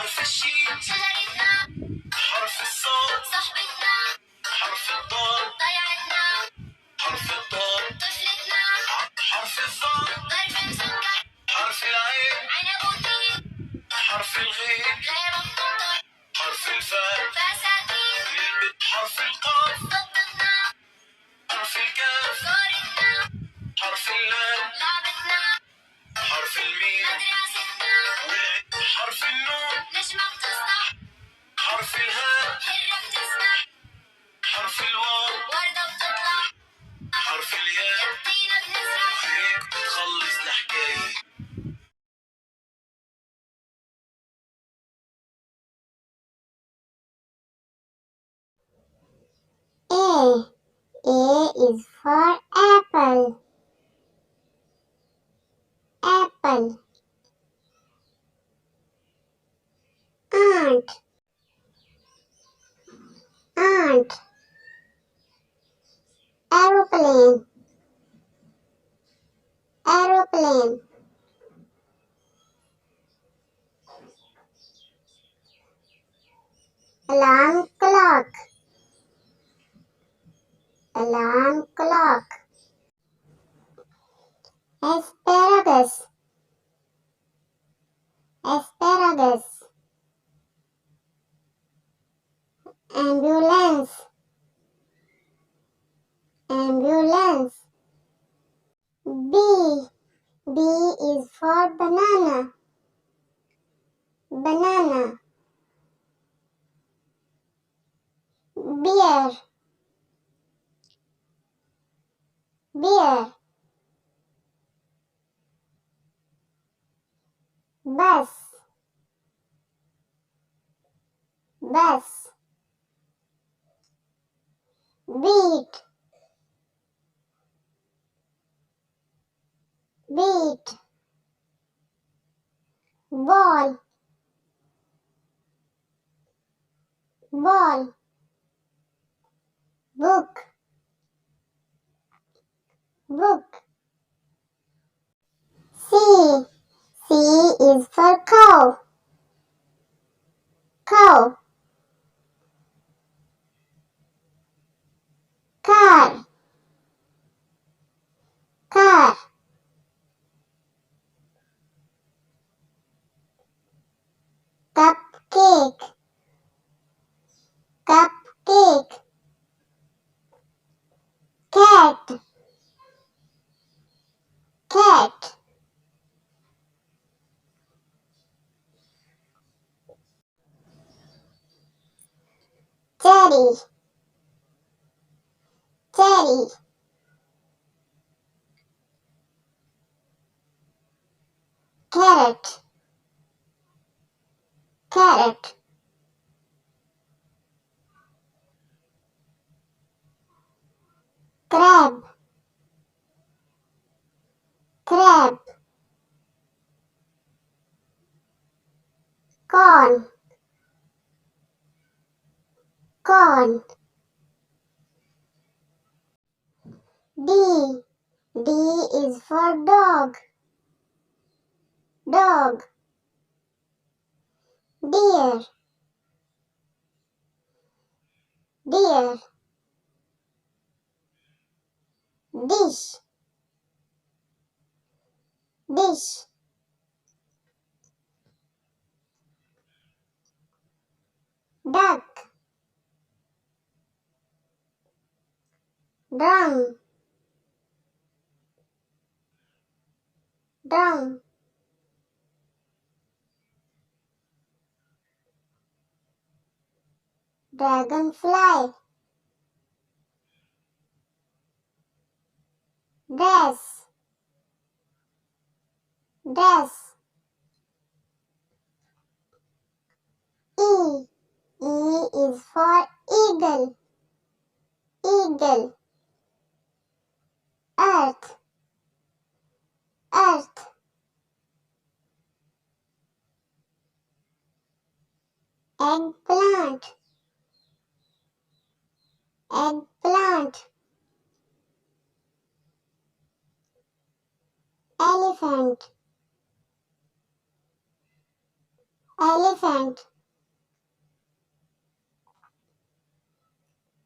حرف الشين شجرتنا، حرف الصاد صحبتنا، حرف الضاد ضيعتنا، حرف الضاد طفلتنا، حرف الظاء ظرف مسكر، حرف العين عنبوتين، حرف الغين غير مخطوطة، حرف الفاء فساتين نلبس، حرف القاف ضبطنا، حرف الكاف صورتنا، حرف اللام لعبتنا، حرف الميم مدرستنا، حرف النون نجمة بتصدح، حرف الهاء حرة بتسبح، حرف الواو وردة بتطلع، حرف الياء يقطينا بنزرع، هيك بتخلص الحكاية. A is for apple. Apple. Aunt. Aunt. Aeroplane. Aeroplane. Alarm clock. Alarm clock. Asparagus. Asparagus. Ambulance. Ambulance. B. B is for banana. Banana. Beer. Beer. Bus. Bus. Beat. Beat. Ball. Ball. Book. Book. C. C is for cow. Cow. Car. Car. Cupcake. Cupcake. Cat. Cat. Cherry. Cherry. Carrot. Carrot. Crab. Crab. Corn. Corn. D. D is for dog. Dog. Deer. Deer. Dish. Dish. Duck. Drum. Drum. Dragonfly. Dress. Dress. E. E is for eagle. Eagle. Earth. Earth. Eggplant. Eggplant. Elephant. elephant,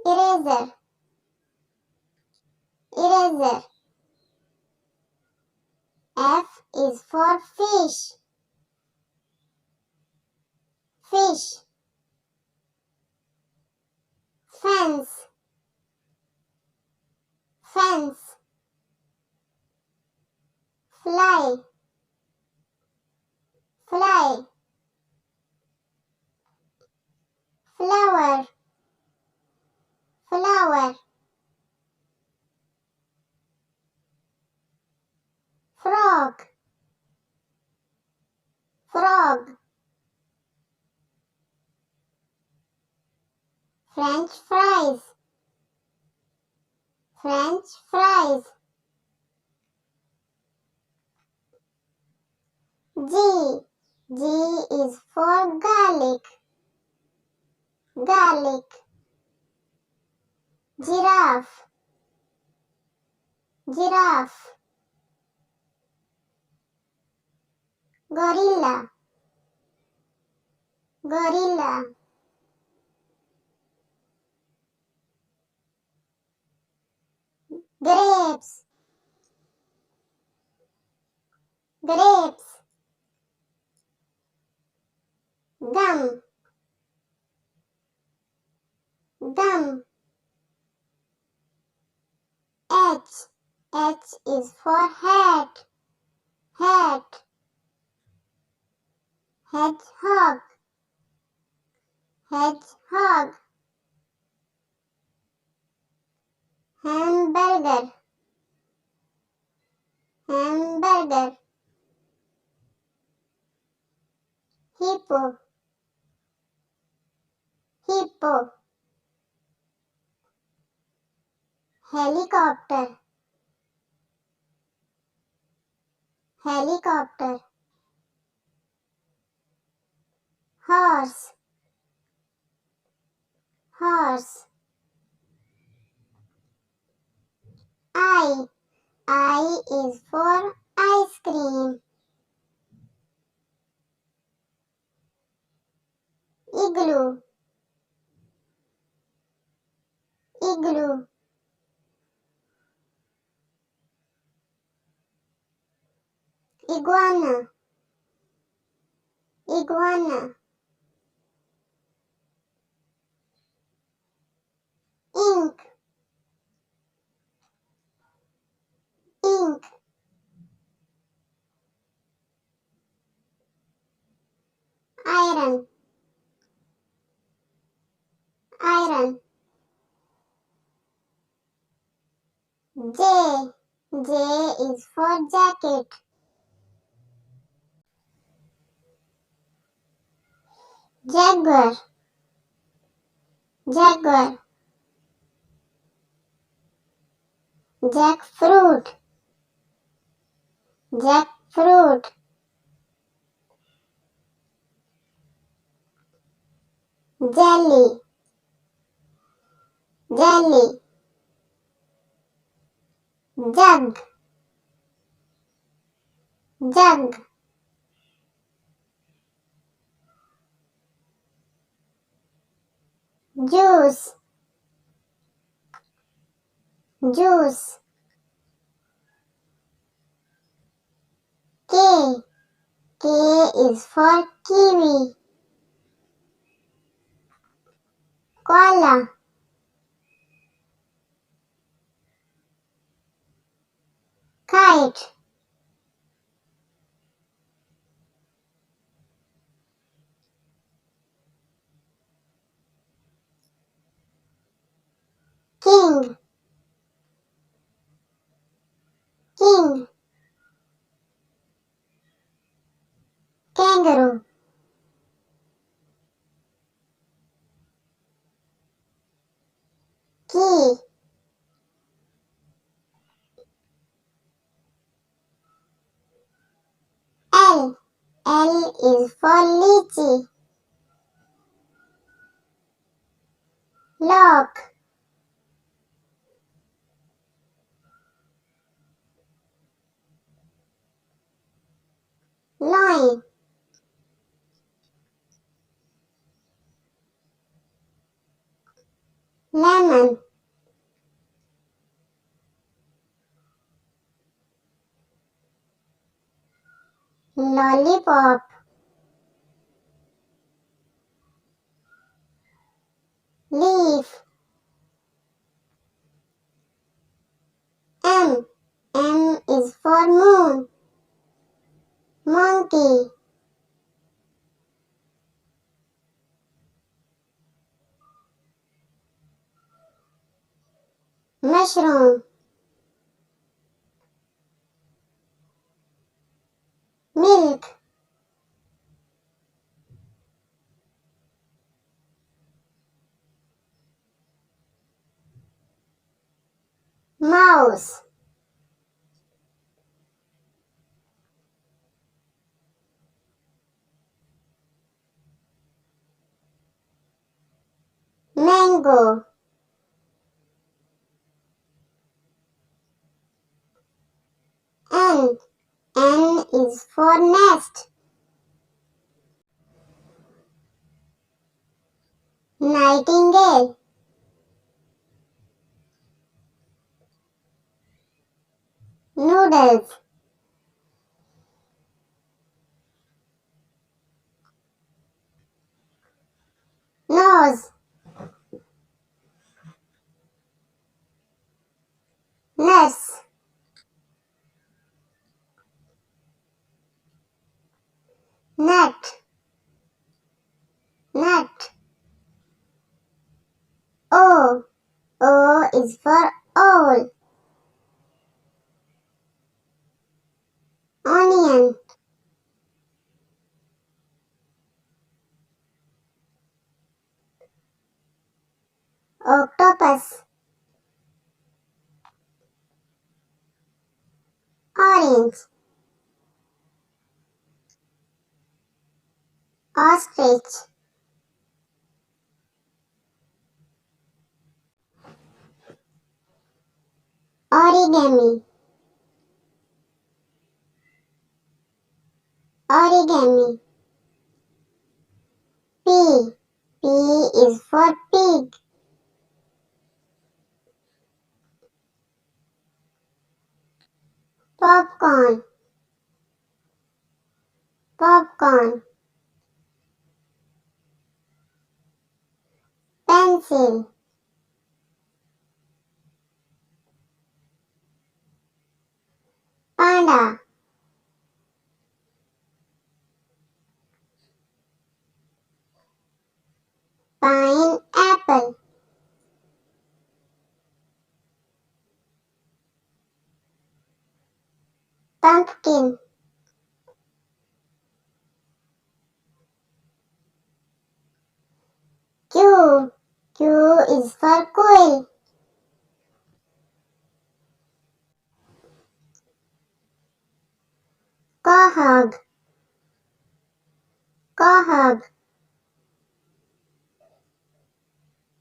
eraser, eraser. F is for fish, fish. Fence, fence. Fly, fly. Flower, flower. Frog, frog. French fries, French fries. G, G is for garlic, garlic. Giraffe, giraffe. Gorilla, gorilla. Grapes, grapes. Gum, gum. H, H is for hat, hat. Hedgehog, hedgehog. Hamburger, hamburger. Hippo, hippo. Helicopter, helicopter. Horse, horse. I is for ice cream. Igloo, igloo. Iguana, iguana. Ink, ink. Iron, iron. J, J is for jacket. Jaguar, jaguar. Jackfruit, jackfruit. Jelly, jelly. Jug, jug. Juice, juice. K, K is for kiwi. Koala, kite. King, king. Kangaroo, key. L, L is for lychee. Lock, loin. lemon, lollipop, leaf, M. M is for moon, monkey, mushroom, milk, mouse, mango, N. N is for nest, nightingale, noodles, nose, nurse, nut, nut, O. O is for owl, onion, octopus, orange, ostrich, origami, origami, P. P is for pig, popcorn, popcorn, pencil, panda, pineapple, pumpkin, Q. Q is for quail, quahog, quahog,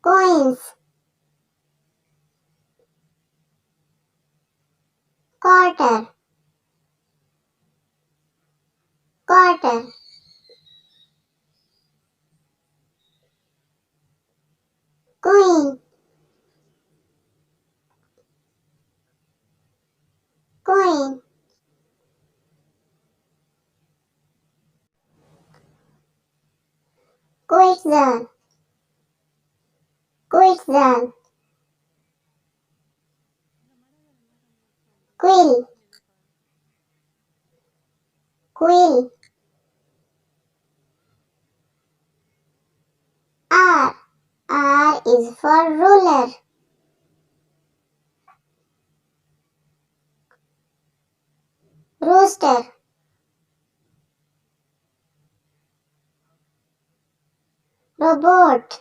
coins, quarter, quarter, queen, queen, quetzal, quetzal, quill, quill, R. R is for ruler, rooster, robot,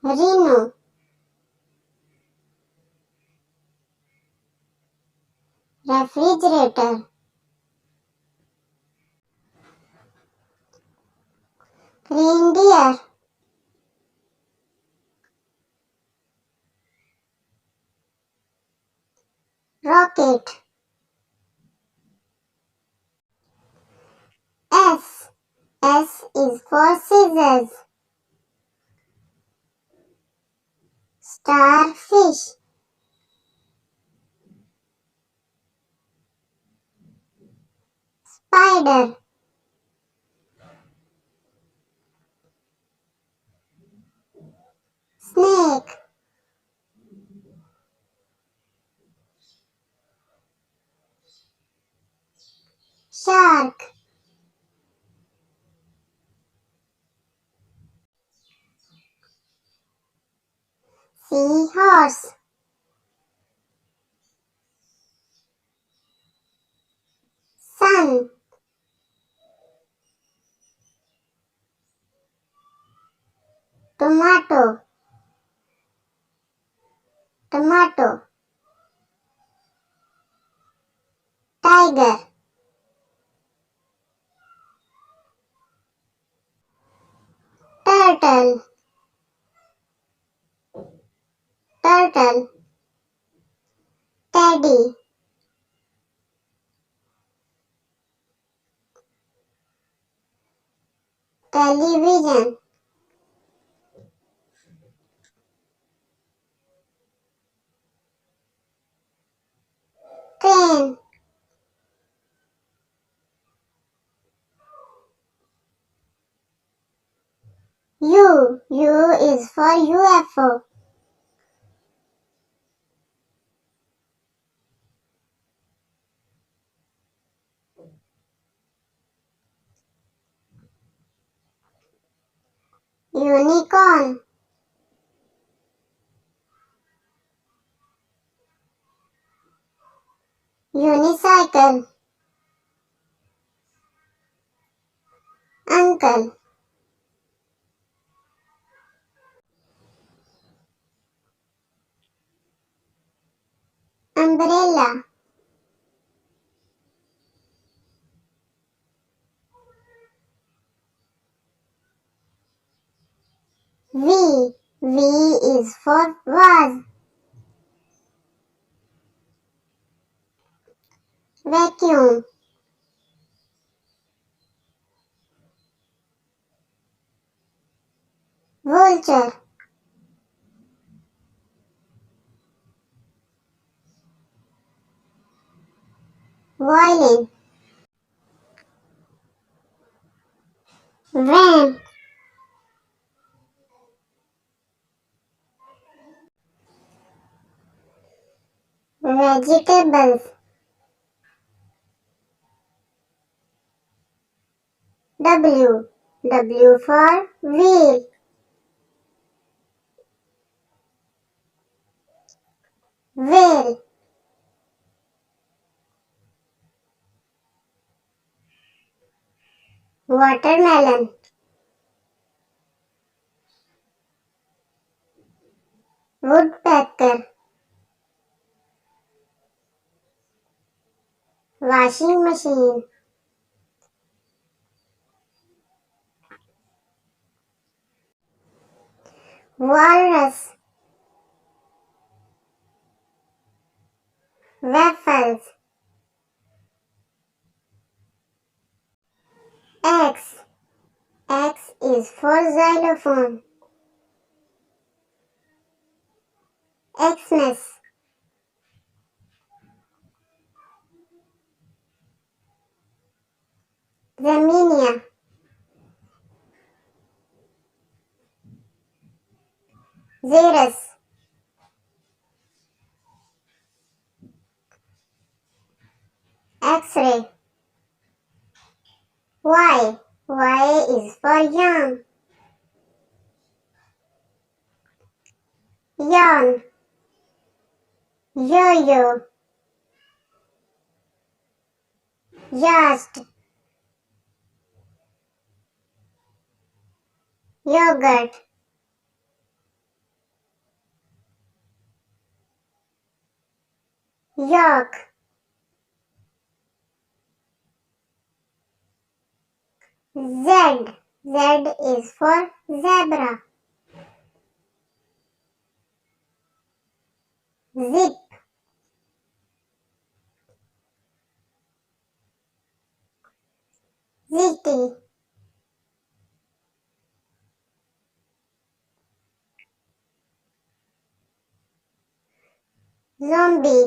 rhino, refrigerator, reindeer, rocket, S. S is for scissors. Starfish. Spider. Snake. Shark. Seahorse. Sun. Tomato. Tomato. Tiger. Turtle. Turtle. Teddy. Television. Train. U. U is for UFO. Unicorn. Unicycle. Uncle. Umbrella. V. V is for vase. Vacuum. Vulture. Violin. Van. Vegetables. W. W for wheel. Whale. Watermelon. Woodpecker. Washing machine. Walrus. Waffles. X. X is for xylophone. Xmas. Xermania. Xerus. X-ray. Y. Y is for yarn. Yawn. Yo-yo. Yacht. Yogurt. York. Z. Z is for zebra. Zip. Ziti. zombie,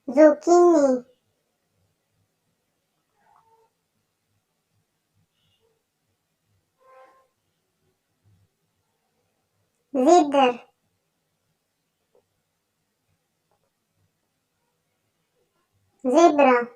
zucchini, zebra, zebra,